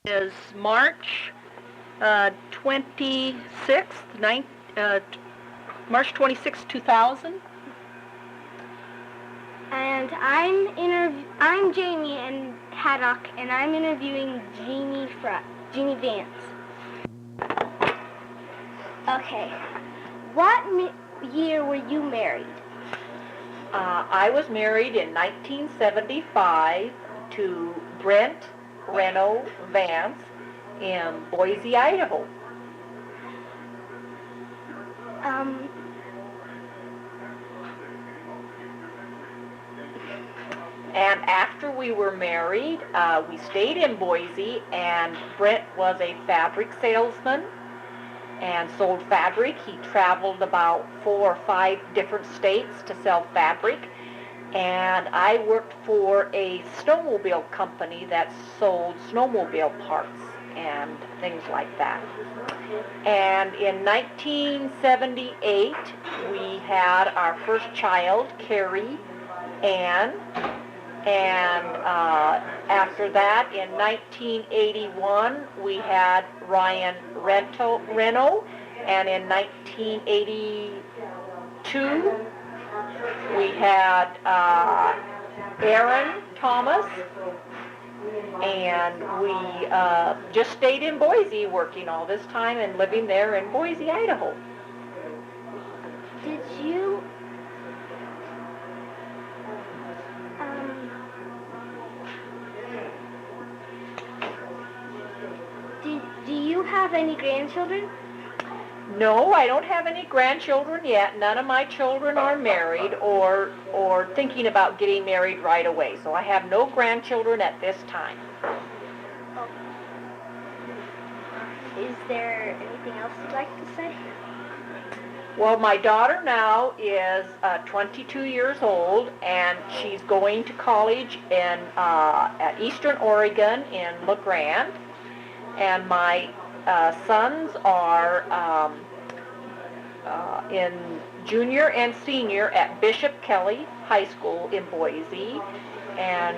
Is March 26th, March 26th, 2000. And I'm Jamie and Haddock, and I'm interviewing Jeannie Vance. Okay. What year were you married? I was married in 1975 to Brent Reno Vance in Boise, Idaho. And after we were married, we stayed in Boise, and Brent was a fabric salesman and sold fabric. He traveled about 4 or 5 different states to sell fabric. And I worked for a snowmobile company that sold snowmobile parts and things like that. And in 1978, we had our first child, Carrie Ann. And after that, in 1981, we had Ryan Reno. And in 1982, we had Aaron Thomas, and we just stayed in Boise working all this time and living there in Boise, Idaho. Do you have any grandchildren? No, I don't have any grandchildren yet. None of my children are married or thinking about getting married right away. So I have no grandchildren at this time. Is there anything else you'd like to say? Well, my daughter now is 22 years old, and she's going to college at Eastern Oregon in La Grande. And my sons are in junior and senior at Bishop Kelly High School in Boise. And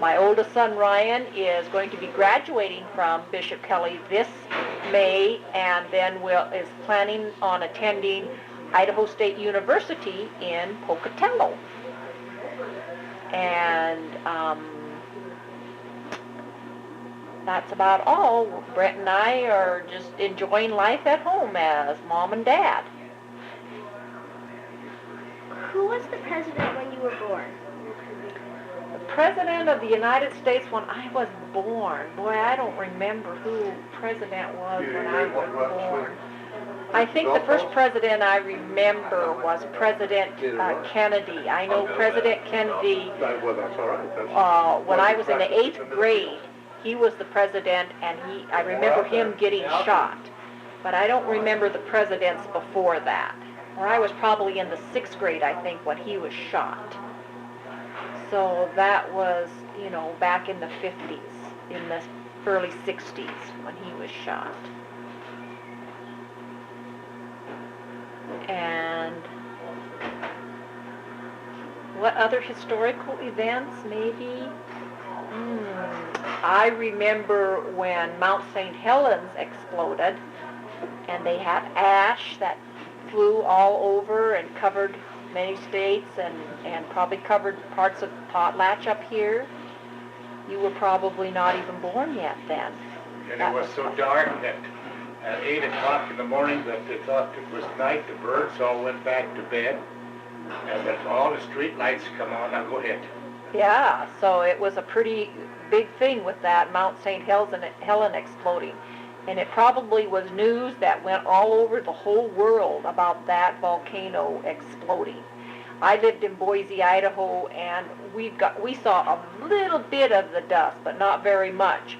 my oldest son, Ryan, is going to be graduating from Bishop Kelly this May, and then is planning on attending Idaho State University in Pocatello. And that's about all. Brent and I are just enjoying life at home as mom and dad. Who was the president when you were born? The president of the United States when I was born. Boy, I don't remember who president was when I was born. I think the first president I remember was President Kennedy. I know President Kennedy, when I was in the 8th grade, he was the president, and I remember him getting shot. But I don't remember the presidents before that. Or I was probably in the 6th grade, I think, when he was shot. So that was, back in the 50s, in the early 60s when he was shot. And what other historical events, maybe? I remember when Mount St. Helens exploded, and they had ash that flew all over and covered many states and probably covered parts of Potlatch up here. You were probably not even born yet then. And it was so dark that at 8 o'clock in the morning that they thought it was night. The birds all went back to bed, and that all the street lights come on. Now go ahead. Yeah, so it was a pretty big thing with that Mount St. Helen exploding. And it probably was news that went all over the whole world about that volcano exploding. I lived in Boise, Idaho, and we saw a little bit of the dust, but not very much.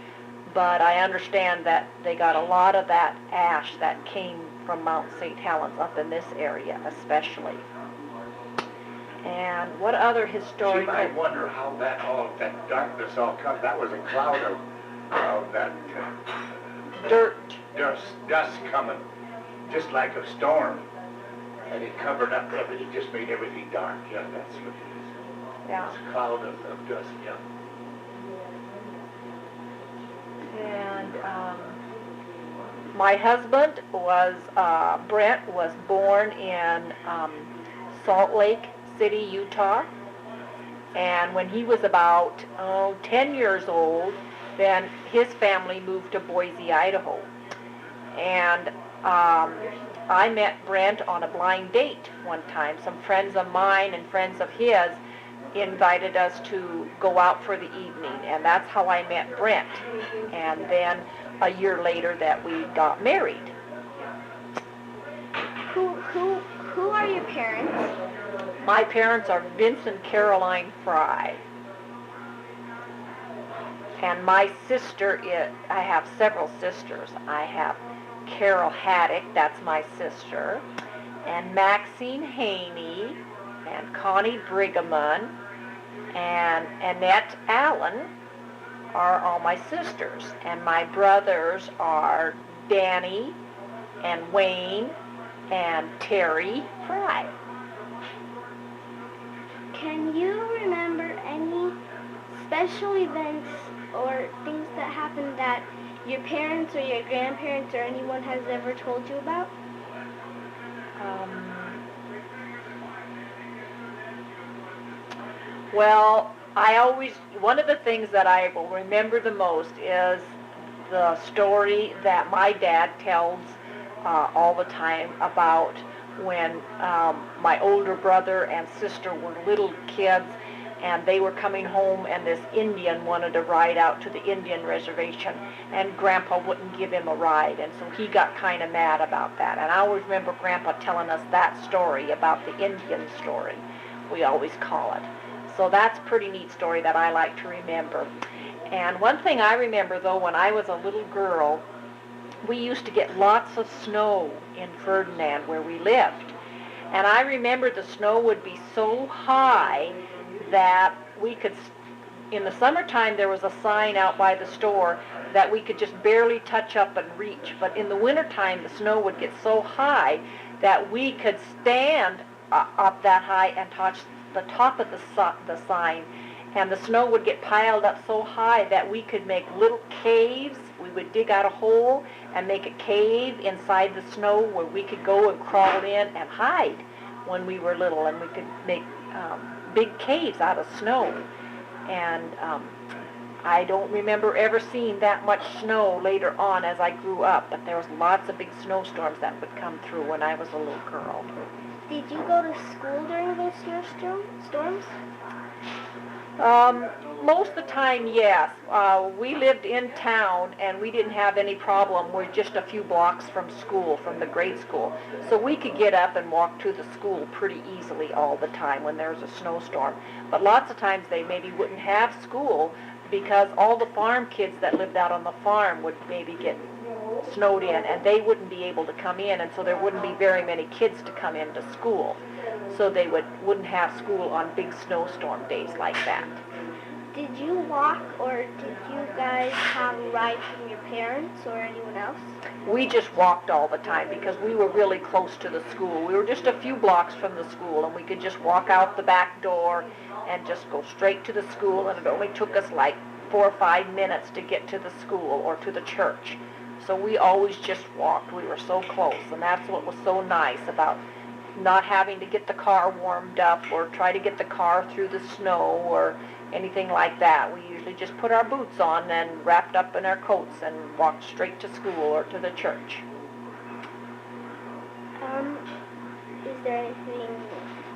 But I understand that they got a lot of that ash that came from Mount St. Helens up in this area especially. And what other historical... You might wonder how that darkness all comes. That was a cloud of that dust coming, just like a storm. And it covered up everything, just made everything dark. Yeah, that's what it is. Yeah. It's a cloud of dust, yeah. And My husband was, Brent was born in Salt Lake City, Utah. And when he was about 10 years old, then his family moved to Boise, Idaho. And I met Brent on a blind date one time. Some friends of mine and friends of his invited us to go out for the evening, and that's how I met Brent. And then a year later that we got married. Who are your parents? My parents are Vince and Caroline Fry. And my sister I have several sisters. I have Carol Haddock, that's my sister, and Maxine Haney, and Connie Brigham, and Annette Allen are all my sisters. And my brothers are Danny and Wayne and Terry Fry. Can you remember any special events or things that happened that your parents or your grandparents or anyone has ever told you about? Well, one of the things that I will remember the most is the story that my dad tells all the time about when my older brother and sister were little kids, and they were coming home, and this Indian wanted to ride out to the Indian reservation, and Grandpa wouldn't give him a ride, and so he got kind of mad about that. And I always remember Grandpa telling us that story about the Indian story, we always call it. So that's a pretty neat story that I like to remember. And one thing I remember, though, when I was a little girl, we used to get lots of snow in Ferdinand where we lived. And I remember the snow would be so high that we could, in the summertime there was a sign out by the store that we could just barely touch up and reach. But in the wintertime the snow would get so high that we could stand up that high and touch the top of the sign. And the snow would get piled up so high that we could make little caves. We would dig out a hole and make a cave inside the snow where we could go and crawl in and hide when we were little. And we could make big caves out of snow. And I don't remember ever seeing that much snow later on as I grew up, but there was lots of big snowstorms that would come through when I was a little girl. Did you go to school during those snowstorms? Most of the time, yes. We lived in town, and we didn't have any problem. We're just a few blocks from school, from the grade school. So we could get up and walk to the school pretty easily all the time when there was a snowstorm. But lots of times they maybe wouldn't have school because all the farm kids that lived out on the farm would maybe get snowed in, and they wouldn't be able to come in, and so there wouldn't be very many kids to come into school. So they wouldn't have school on big snowstorm days like that. Did you walk, or did you guys have a ride from your parents or anyone else? We just walked all the time because we were really close to the school. We were just a few blocks from the school, and we could just walk out the back door and just go straight to the school, and it only took us like 4 or 5 minutes to get to the school or to the church. So we always just walked. We were so close, and that's what was so nice about not having to get the car warmed up or try to get the car through the snow or anything like that. We usually just put our boots on and wrapped up in our coats and walked straight to school or to the church. Is there anything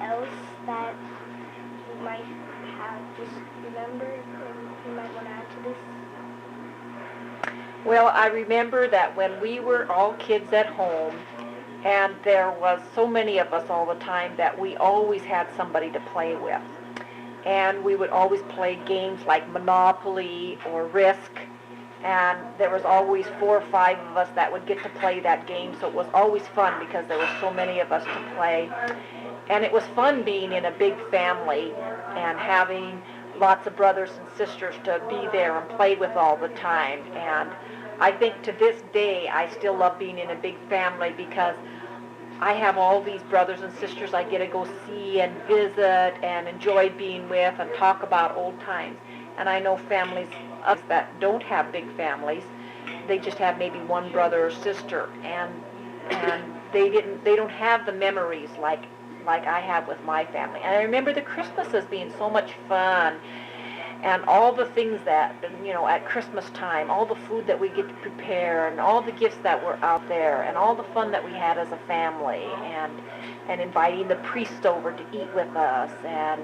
else that you might have just remembered or you might want to add to this? Well, I remember that when we were all kids at home, and there was so many of us all the time, that we always had somebody to play with. And we would always play games like Monopoly or Risk, and there was always 4 or 5 of us that would get to play that game, so it was always fun because there were so many of us to play. And it was fun being in a big family and having lots of brothers and sisters to be there and play with all the time. And I think to this day I still love being in a big family because I have all these brothers and sisters I get to go see and visit and enjoy being with and talk about old times. And I know families that don't have big families, they just have maybe one brother or sister, and they don't have the memories like I have with my family. And I remember the Christmases being so much fun, and all the things that, at Christmas time, all the food that we get to prepare, and all the gifts that were out there, and all the fun that we had as a family, and inviting the priest over to eat with us, and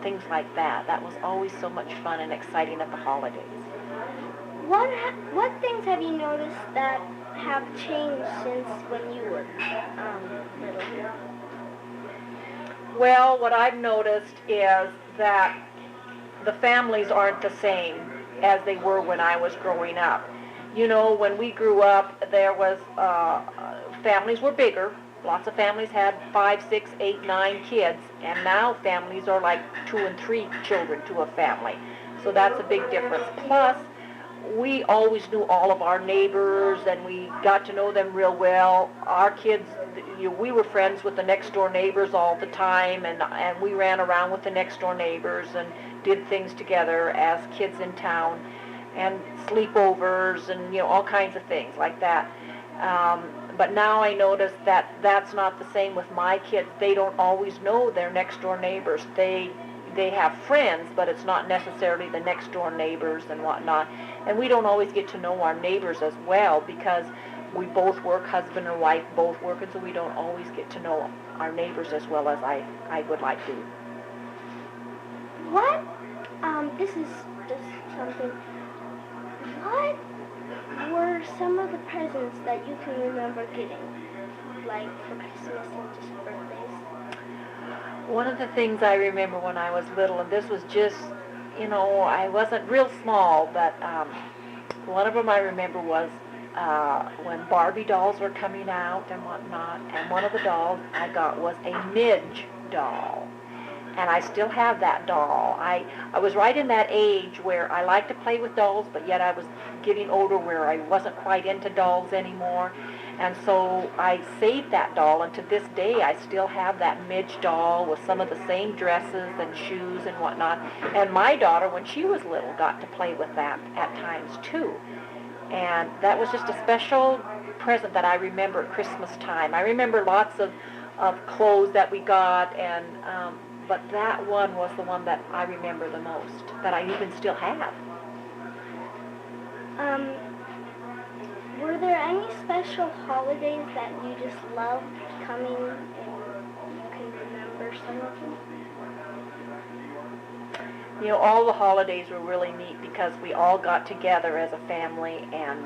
things like that. That was always so much fun and exciting at the holidays. What things have you noticed that have changed since when you were little? Well, what I've noticed is that the families aren't the same as they were when I was growing up. When we grew up, there was, families were bigger. Lots of families had 5, 6, 8, 9 kids, and now families are like 2 and 3 children to a family. So that's a big difference. Plus, we always knew all of our neighbors, and we got to know them real well. Our kids, we were friends with the next door neighbors all the time, and we ran around with the next door neighbors and did things together as kids in town, and sleepovers, and all kinds of things like that. But now I notice that that's not the same with my kids. They don't always know their next door neighbors. They have friends, but it's not necessarily the next door neighbors and whatnot. And we don't always get to know our neighbors as well, because we both work, husband and wife both work, and so we don't always get to know our neighbors as well as I would like to. What? This is just something. What were some of the presents that you can remember getting, like for Christmas and just birthdays? One of the things I remember when I was little, and this was just, I wasn't real small, but one of them I remember was when Barbie dolls were coming out and whatnot, and one of the dolls I got was a Midge doll. And I still have that doll. I was right in that age where I liked to play with dolls, but yet I was getting older where I wasn't quite into dolls anymore. And so I saved that doll, and to this day I still have that Midge doll with some of the same dresses and shoes and whatnot. And my daughter, when she was little, got to play with that at times too. And that was just a special present that I remember at Christmas time. I remember lots of clothes that we got, and but that one was the one that I remember the most, that I even still have. Were there any special holidays that you just loved coming and you can remember some of them? All the holidays were really neat because we all got together as a family and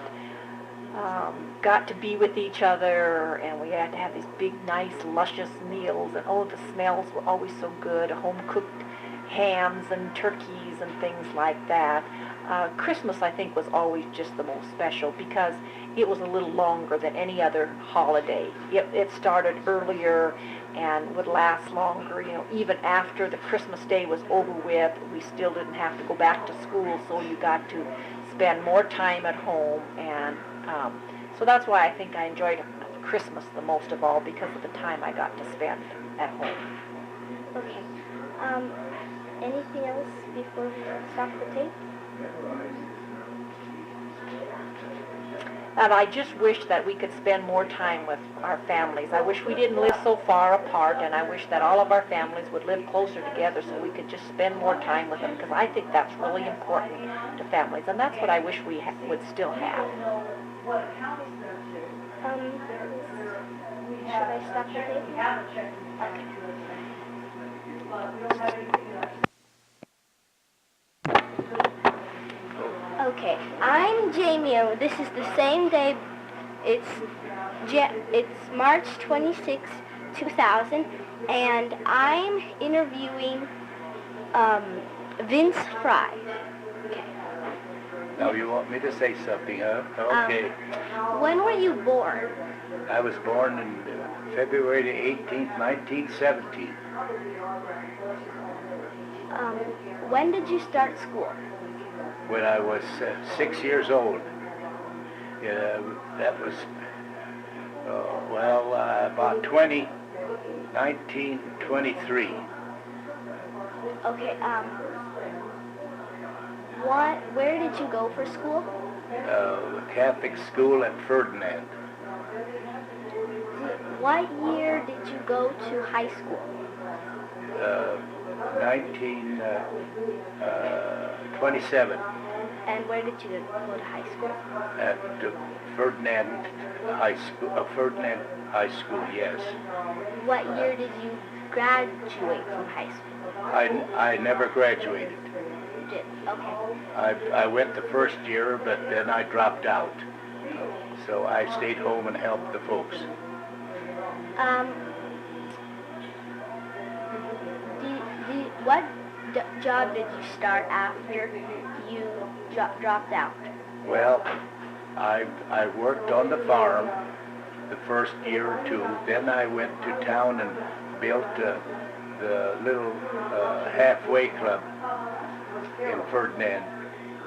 got to be with each other, and we had to have these big, nice, luscious meals, and the smells were always so good, home-cooked hams and turkeys and things like that. Christmas, I think, was always just the most special because it was a little longer than any other holiday. It started earlier and would last longer. Even after the Christmas day was over with, we still didn't have to go back to school, so you got to spend more time at home, and so that's why I think I enjoyed Christmas the most of all, because of the time I got to spend at home. Okay. Anything else before we stop the tape? And I just wish that we could spend more time with our families. I wish we didn't live so far apart, and I wish that all of our families would live closer together so we could just spend more time with them, because I think that's really important to families, and that's what I wish we would still have. Should I stop the tape? Okay, I'm Jamie. This is the same day. It's March 26, 2000, and I'm interviewing Vince Fry. Okay. Now you want me to say something, huh? Okay. When were you born? I was born in February the 18th, 1917. When did you start school? When I was 6 years old. That was, about 1923. Okay, where did you go for school? Catholic school at Ferdinand. What year did you go to high school? 1927 And where did you go to high school? at Ferdinand Ferdinand High School, yes. What year did you graduate from high school? I never graduated. You did. Okay. I went the first year, but then I dropped out. So I stayed home and helped the folks. What job did you start after you dropped out? Well, I worked on the farm the first year or two. Then I went to town and built the little halfway club in Ferdinand.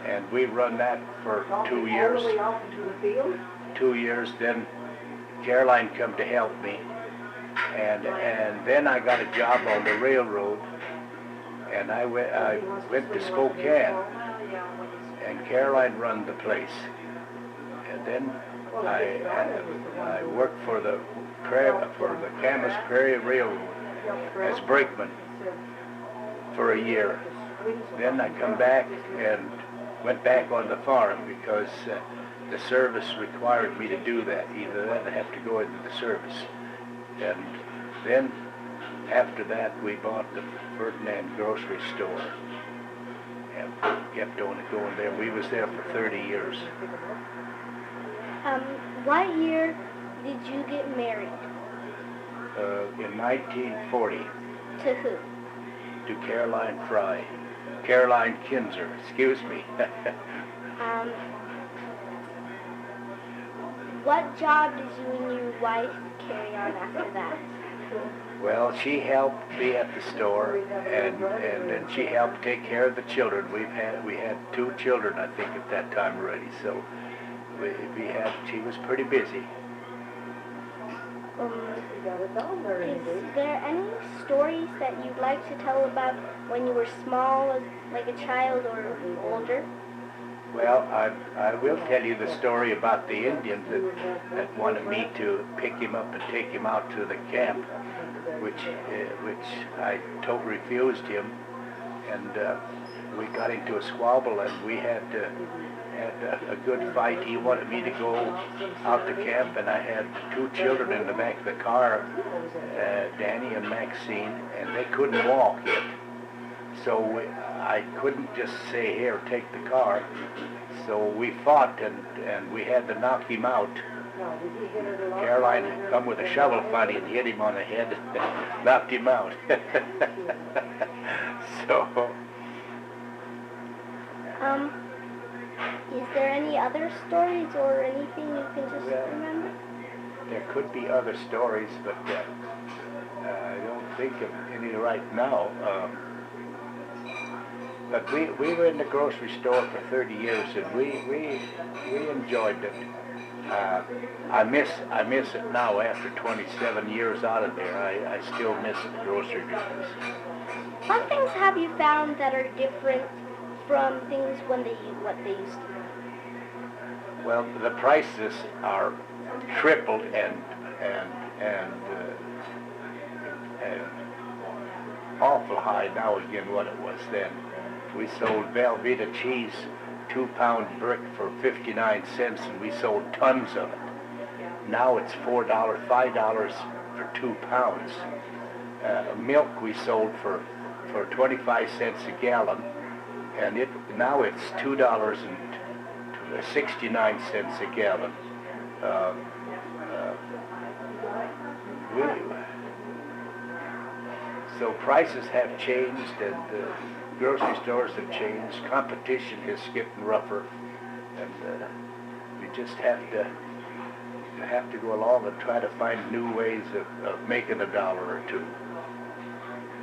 And we run that for 2 years. 2 years, then Caroline come to help me. And then I got a job on the railroad. And I went to Spokane. And Caroline run the place. And then I worked for the Camas Prairie Railroad as brakeman for a year. Then I come back and went back on the farm because the service required me to do that. Either that or have to go into the service. And then after that we bought the Ferdinand grocery store and kept on going there. We was there for 30 years. What year did you get married? In 1940. To who? To Caroline Kinzer, excuse me. What job did you and your wife carry on after that? Well, she helped me at the store, and then she helped take care of the children. We had 2 children, I think, at that time already. So she was pretty busy. Is there any stories that you'd like to tell about when you were small, like a child or older? Well, I will tell you the story about the Indians that wanted me to pick him up and take him out to the camp, which I totally refused him, and we got into a squabble, and we had a good fight. He wanted me to go out to camp, and I had 2 children in the back of the car, Danny and Maxine, and they couldn't walk yet. So I couldn't just say, here, take the car. So we fought, and we had to knock him out. Caroline come with a shovel funny and hit him on the head and knocked him out. So... Is there any other stories or anything you can just remember? There could be other stories, but I don't think of any right now. But we were in the grocery store for 30 years, and we enjoyed it. I miss it now after 27 years out of there. I still miss the grocery business. What things have you found that are different from things what they used to be? Well, the prices are tripled and awful high now again what it was then. We sold Velveeta cheese, 2-pound brick for 59 cents, and we sold tons of it. Now it's $4, $5 for 2 pounds. Milk we sold for 25 cents a gallon, and now it's $2.69 a gallon. So prices have changed, and grocery stores have changed. Competition is getting rougher, and we just have to go along and try to find new ways of making $1 or 2.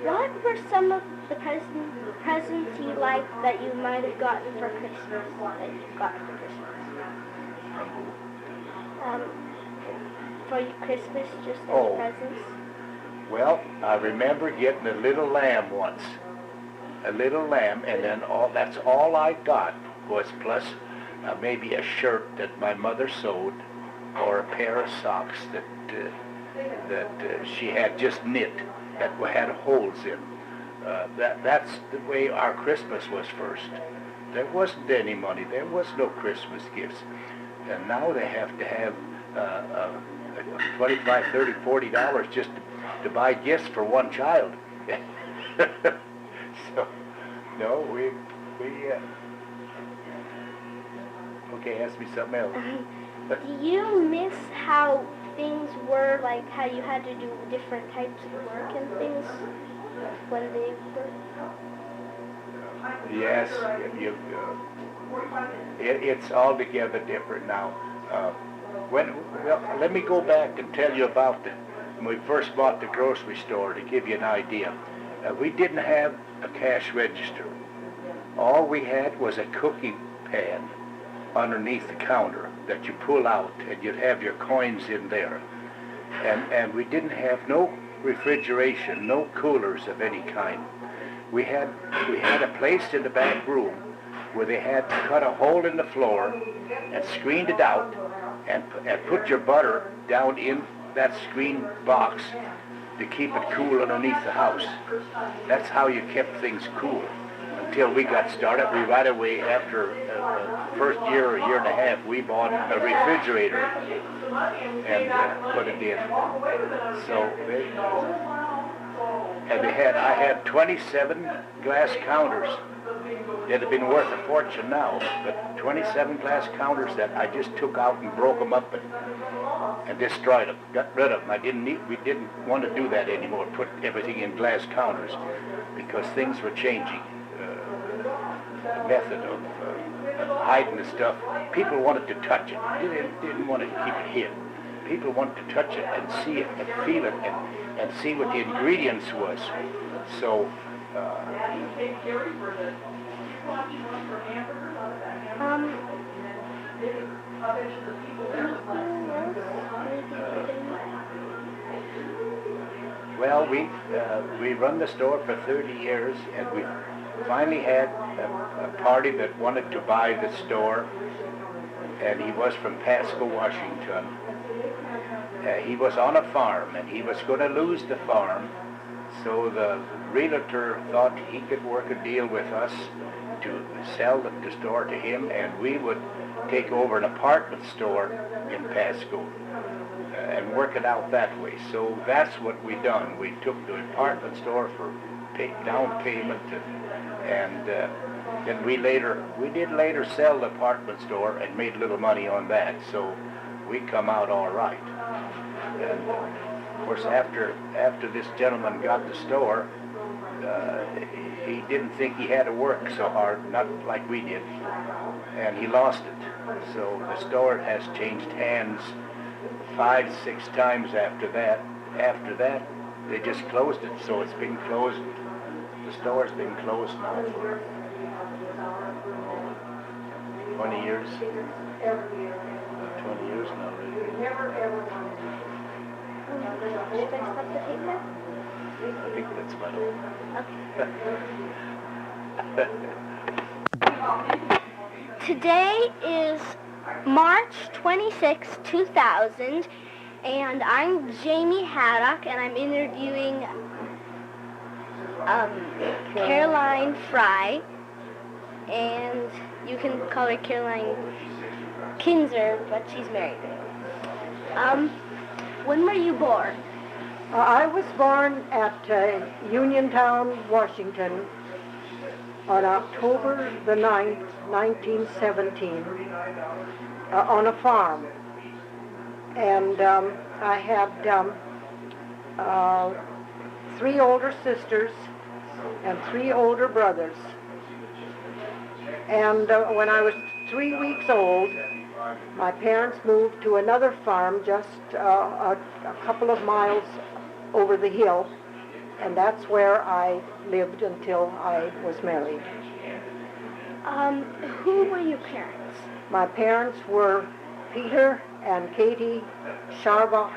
What were some of the presents you liked that you might have gotten for Christmas, that you got for Christmas? For Christmas, just any presents? Well, I remember getting a little lamb once. A little lamb, and then that's all I got was plus maybe a shirt that my mother sewed, or a pair of socks that she had just knit that had holes in. That's the way our Christmas was first. There wasn't any money. There was no Christmas gifts. And now they have to have $25, $30, $40 just to buy gifts for one child. So, no, we okay, ask me something else. Do you miss how things were, like how you had to do different types of work and things when they were? Yes, it's altogether different now. Well, let me go back and tell you about when we first bought the grocery store to give you an idea. We didn't have a cash register. All we had was a cookie pan underneath the counter that you pull out, and you'd have your coins in there. And we didn't have no refrigeration, no coolers of any kind. We had a place in the back room where they had cut a hole in the floor and screened it out and put your butter down in that screen box to keep it cool underneath the house. That's how you kept things cool until we got started. We right away, after the first year or year and a half, we bought a refrigerator and put it in. So I had 27 glass counters. It'd have been worth a fortune now, but 27 glass counters that I just took out and broke them up and destroyed them, got rid of them. We didn't want to do that anymore, put everything in glass counters, because things were changing. The method of hiding the stuff, people wanted to touch it. They didn't want to keep it hid. People wanted to touch it and see it and feel it and see what the ingredients was. So, well, we run the store for 30 years, and we finally had a party that wanted to buy the store, and he was from Pasco, Washington. He was on a farm, and he was going to lose the farm, so the realtor thought he could work a deal with us to sell the store to him, and we would take over an apartment store in Pasco and work it out that way. So that's what we done. We took the apartment store for down payment, and then we did later sell the apartment store and made a little money on that. So we come out all right. And of course, after this gentleman got the store, he didn't think he had to work so hard, not like we did, and he lost it. So the store has changed hands 5, 6 times after that. After that, they just closed it, so it's been closed. The store's been closed now for 20 years. 20 years now, really. Should I stop the tape now? I think that's about all. Okay. Today is March 26, 2000, and I'm Jamie Haddock, and I'm interviewing Caroline Fry, and you can call her Caroline Kinzer, but she's married. When were you born? I was born at Uniontown, Washington on October the 9th, 1917, on a farm. And I had 3 older sisters and 3 older brothers. And when I was 3 weeks old, my parents moved to another farm just a couple of miles over the hill, and that's where I lived until I was married. Who were your parents? My parents were Peter and Katie Sharba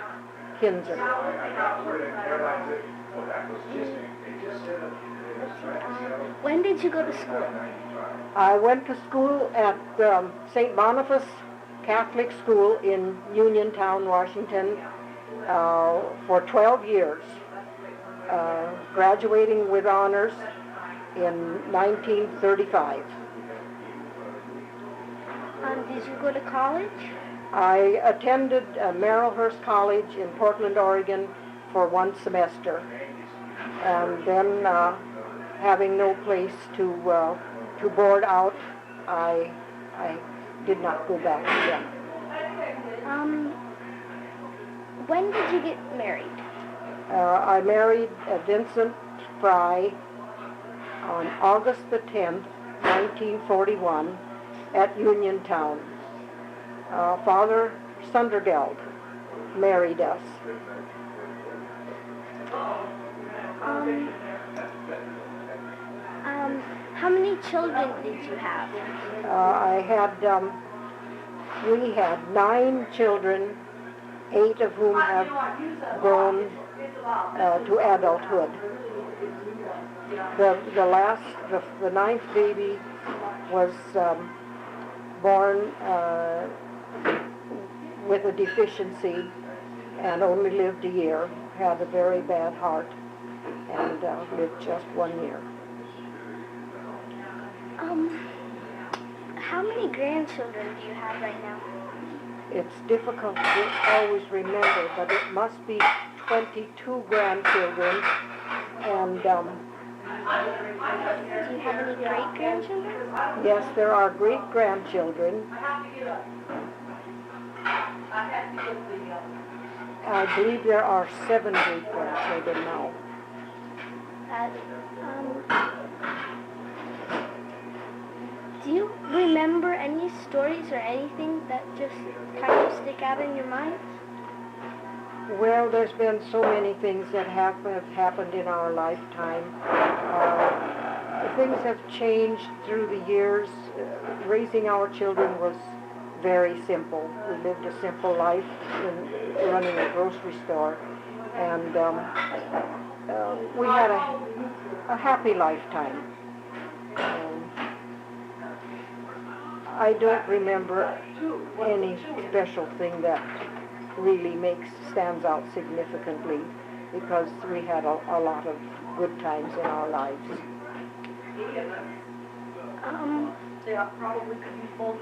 Kinzer. When did you go to school? I went to school at St. Boniface Catholic School in Uniontown, Washington, for 12 years, graduating with honors in 1935. Did you go to college? I attended Merrillhurst College in Portland, Oregon for 1 semester, and then having no place to board out, I did not go back again. When did you get married? I married Vincent Fry on August the 10th, 1941 at Uniontown. Father Sundergeld married us. How many children did you have? We had 9 children, 8 of whom have grown to adulthood. The 9th baby was born with a deficiency and only lived a year, had a very bad heart, and lived just 1 year. How many grandchildren do you have right now? It's difficult to always remember, but it must be 22 grandchildren, and Do you have any great-grandchildren? yes, there are great-grandchildren. I believe there are 7 great-grandchildren now. Do you remember any stories or anything that just kind of stick out in your mind? Well, there's been so many things that have happened in our lifetime. Things have changed through the years. Raising our children was very simple. We lived a simple life in running a grocery store, and we had a happy lifetime. I don't remember any special thing that really stands out significantly, because we had a lot of good times in our lives. Yeah, probably could be both.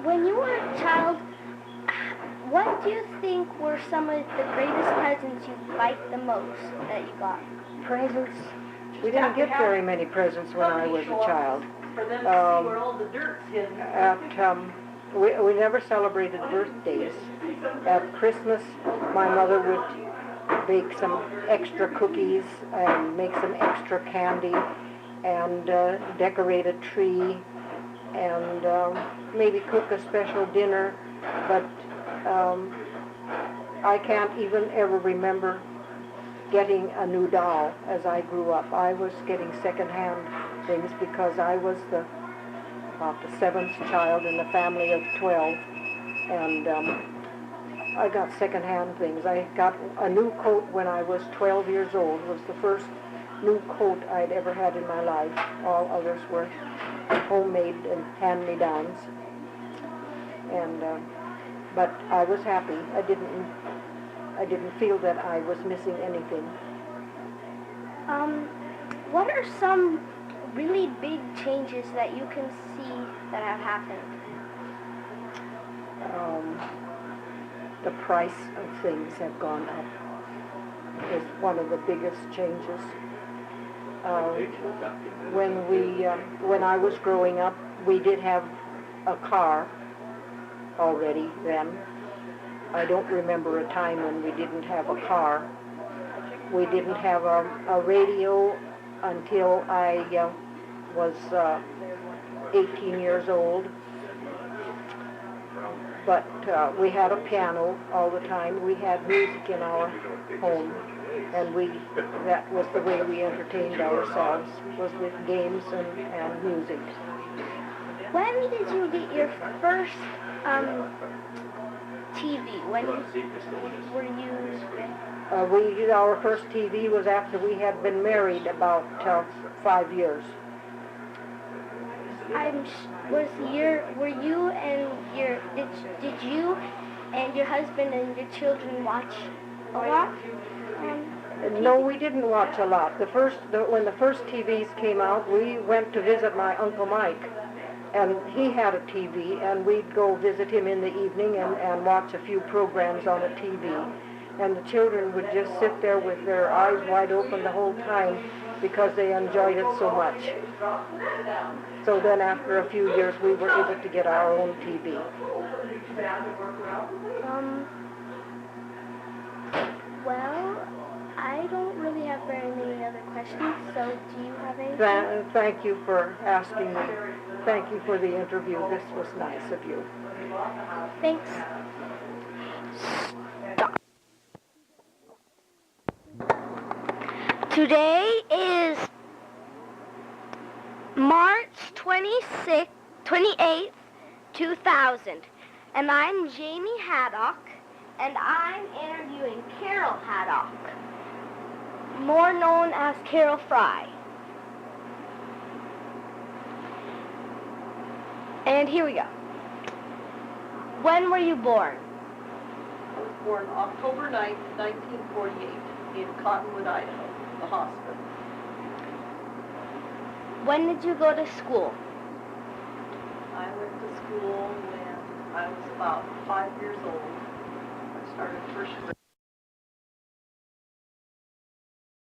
When you were a child, what do you think were some of the greatest presents you liked the most that you got? Presents? We didn't get very many presents when I was a child. For them to see where all the dirt's hidden. We never celebrated birthdays. At Christmas, my mother would bake some extra cookies and make some extra candy and decorate a tree and maybe cook a special dinner, but I can't even ever remember getting a new doll as I grew up. I was getting second-hand things because I was about the 7th child in a family of 12, and I got second-hand things. I got a new coat when I was 12 years old. It was the first new coat I'd ever had in my life. All others were homemade and hand-me-downs. And but I was happy. I didn't feel that I was missing anything. What are some really big changes that you can see that have happened? The price of things have gone up. Is one of the biggest changes. When I was growing up, we did have a car already then. I don't remember a time when we didn't have a car. We didn't have a radio until I was 18 years old. But we had a piano all the time. We had music in our home, and that was the way we entertained ourselves, was with games and music. When did you get your first TV? When were you Our first TV was after we had been married about 5 years. Were you and did you and your husband and your children watch a lot? No, we didn't watch a lot. When the first TVs came out, we went to visit my Uncle Mike, and he had a TV, and we'd go visit him in the evening and watch a few programs on the TV. And the children would just sit there with their eyes wide open the whole time because they enjoyed it so much. So then after a few years, we were able to get our own TV. Well, I don't really have very many other questions, so do you have anything? Thank you for asking me. Thank you for the interview. This was nice of you. Thanks. Today is March 28th, 2000, and I'm Jamie Haddock, and I'm interviewing Carol Haddock, more known as Carol Fry. And here we go. When were you born? I was born October 9th, 1948, in Cottonwood, Idaho, the hospital. When did you go to school? I went to school when I was about 5 years old. I started first grade.